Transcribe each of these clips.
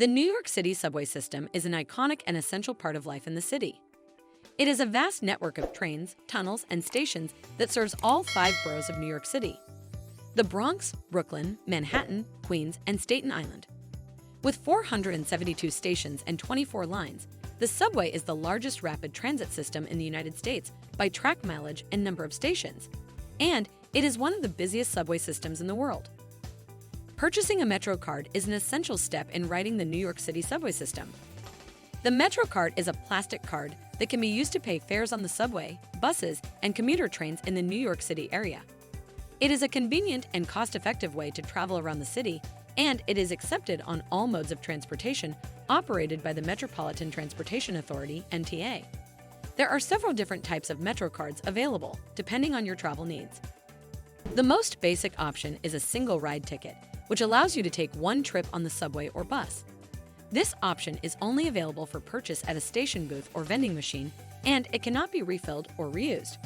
The New York City subway system is an iconic and essential part of life in the city. It is a vast network of trains, tunnels, and stations that serves all 5 boroughs of New York City: the Bronx, Brooklyn, Manhattan, Queens, and Staten Island. With 472 stations and 24 lines, the subway is the largest rapid transit system in the United States by track mileage and number of stations, and it is one of the busiest subway systems in the world. Purchasing a metrocard is an essential step in riding the New York City subway system. The metrocard is a plastic card that can be used to pay fares on the subway, buses, and commuter trains in the New York City area. It is a convenient and cost-effective way to travel around the city, and it is accepted on all modes of transportation operated by the Metropolitan Transportation Authority, MTA. There are several different types of metrocards available, depending on your travel needs. The most basic option is a single ride ticket, which allows you to take one trip on the subway or bus. This option is only available for purchase at a station booth or vending machine, and it cannot be refilled or reused.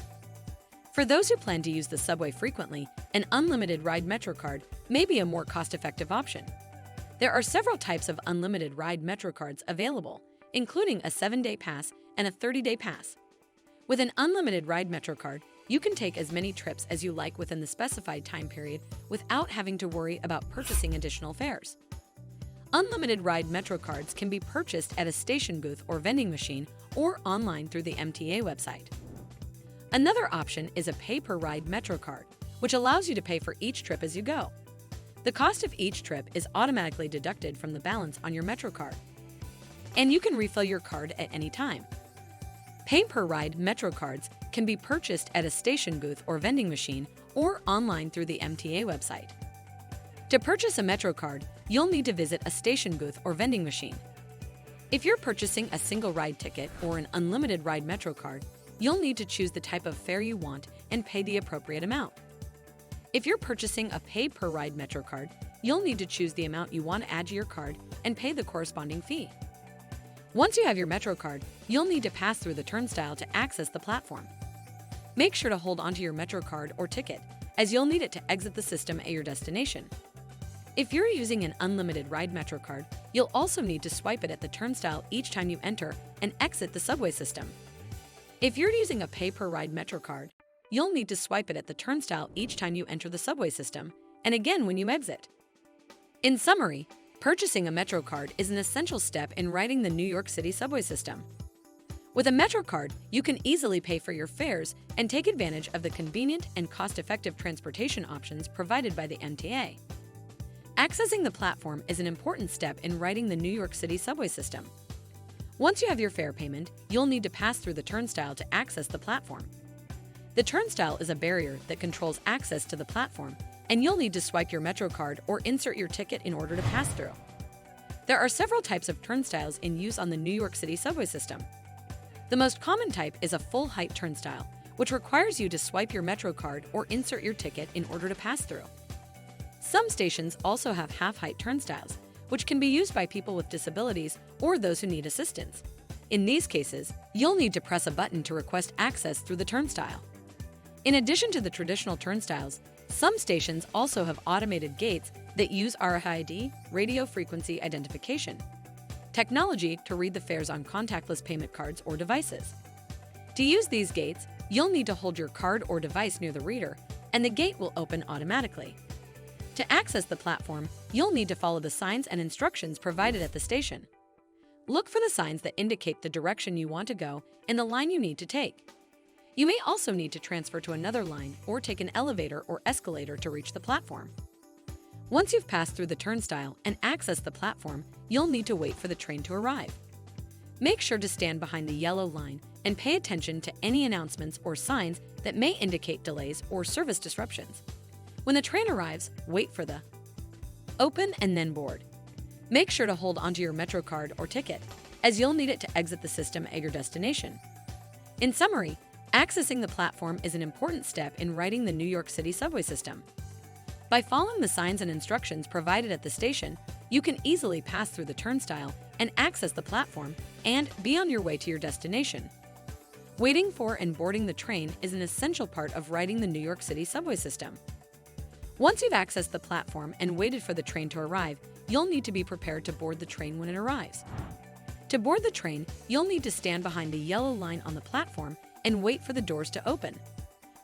For those who plan to use the subway frequently, an unlimited ride metrocard may be a more cost-effective option. There are several types of unlimited ride metrocards available, including a 7-day pass and a 30-day pass. With an unlimited ride metrocard, you can take as many trips as you like within the specified time period without having to worry about purchasing additional fares. Unlimited ride metrocards can be purchased at a station booth or vending machine or online through the MTA website. Another option is a pay-per-ride metrocard, which allows you to pay for each trip as you go. The cost of each trip is automatically deducted from the balance on your metrocard, and you can refill your card at any time. Pay-per-ride metrocards can be purchased at a station booth or vending machine or online through the MTA website. To purchase a metrocard, you'll need to visit a station booth or vending machine. If you're purchasing a single ride ticket or an unlimited ride metrocard, you'll need to choose the type of fare you want and pay the appropriate amount. If you're purchasing a pay-per-ride metrocard, you'll need to choose the amount you want to add to your card and pay the corresponding fee. Once you have your metrocard, you'll need to pass through the turnstile to access the platform. Make sure to hold onto your metrocard or ticket, as you'll need it to exit the system at your destination. If you're using an unlimited ride metrocard, you'll also need to swipe it at the turnstile each time you enter and exit the subway system. If you're using a pay-per-ride metrocard, you'll need to swipe it at the turnstile each time you enter the subway system, and again when you exit. In summary, purchasing a metrocard is an essential step in riding the New York City subway system. With a metrocard, you can easily pay for your fares and take advantage of the convenient and cost-effective transportation options provided by the MTA. Accessing the platform is an important step in riding the New York City subway system. Once you have your fare payment, you'll need to pass through the turnstile to access the platform. The turnstile is a barrier that controls access to the platform, and you'll need to swipe your metrocard or insert your ticket in order to pass through. There are several types of turnstiles in use on the New York City subway system. The most common type is a full-height turnstile, which requires you to swipe your metrocard or insert your ticket in order to pass through. Some stations also have half-height turnstiles, which can be used by people with disabilities or those who need assistance. In these cases, you'll need to press a button to request access through the turnstile. In addition to the traditional turnstiles, some stations also have automated gates that use RFID, radio frequency identification, technology to read the fares on contactless payment cards or devices. To use these gates, you'll need to hold your card or device near the reader, and the gate will open automatically. To access the platform, you'll need to follow the signs and instructions provided at the station. Look for the signs that indicate the direction you want to go and the line you need to take. You may also need to transfer to another line or take an elevator or escalator to reach the platform. Once you've passed through the turnstile and accessed the platform, you'll need to wait for the train to arrive. Make sure to stand behind the yellow line and pay attention to any announcements or signs that may indicate delays or service disruptions. When the train arrives, wait for the open and then board. Make sure to hold onto your metrocard or ticket, as you'll need it to exit the system at your destination. In summary, accessing the platform is an important step in riding the New York City subway system. By following the signs and instructions provided at the station, you can easily pass through the turnstile and access the platform and be on your way to your destination. Waiting for and boarding the train is an essential part of riding the New York City subway system. Once you've accessed the platform and waited for the train to arrive, you'll need to be prepared to board the train when it arrives. To board the train, you'll need to stand behind the yellow line on the platform and wait for the doors to open.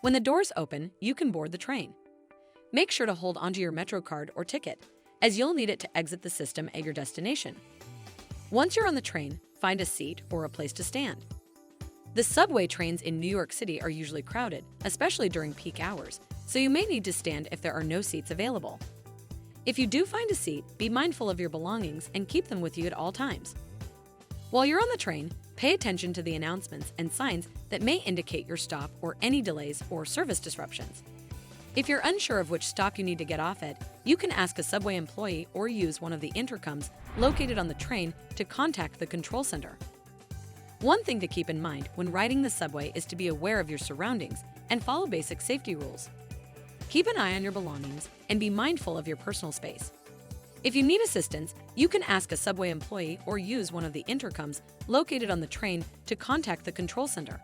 When the doors open, you can board the train. Make sure to hold onto your metrocard or ticket, as you'll need it to exit the system at your destination. Once you're on the train, find a seat or a place to stand. The subway trains in New York City are usually crowded, especially during peak hours, so you may need to stand if there are no seats available. If you do find a seat, be mindful of your belongings and keep them with you at all times. While you're on the train, pay attention to the announcements and signs that may indicate your stop or any delays or service disruptions. If you're unsure of which stop you need to get off at, you can ask a subway employee or use one of the intercoms located on the train to contact the control center. One thing to keep in mind when riding the subway is to be aware of your surroundings and follow basic safety rules. Keep an eye on your belongings and be mindful of your personal space. If you need assistance, you can ask a subway employee or use one of the intercoms located on the train to contact the control center.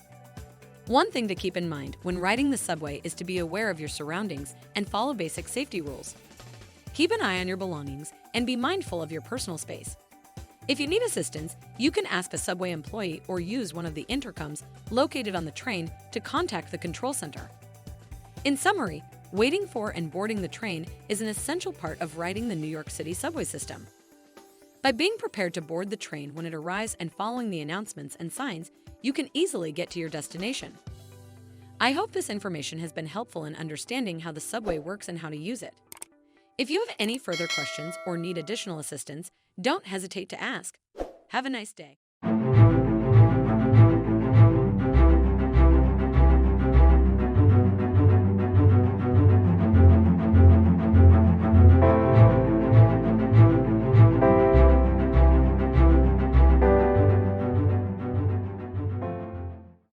One thing to keep in mind when riding the subway is to be aware of your surroundings and follow basic safety rules. Keep an eye on your belongings and be mindful of your personal space. If you need assistance, you can ask a subway employee or use one of the intercoms located on the train to contact the control center. In summary, waiting for and boarding the train is an essential part of riding the New York City subway system. By being prepared to board the train when it arrives and following the announcements and signs, you can easily get to your destination. I hope this information has been helpful in understanding how the subway works and how to use it. If you have any further questions or need additional assistance, don't hesitate to ask. Have a nice day.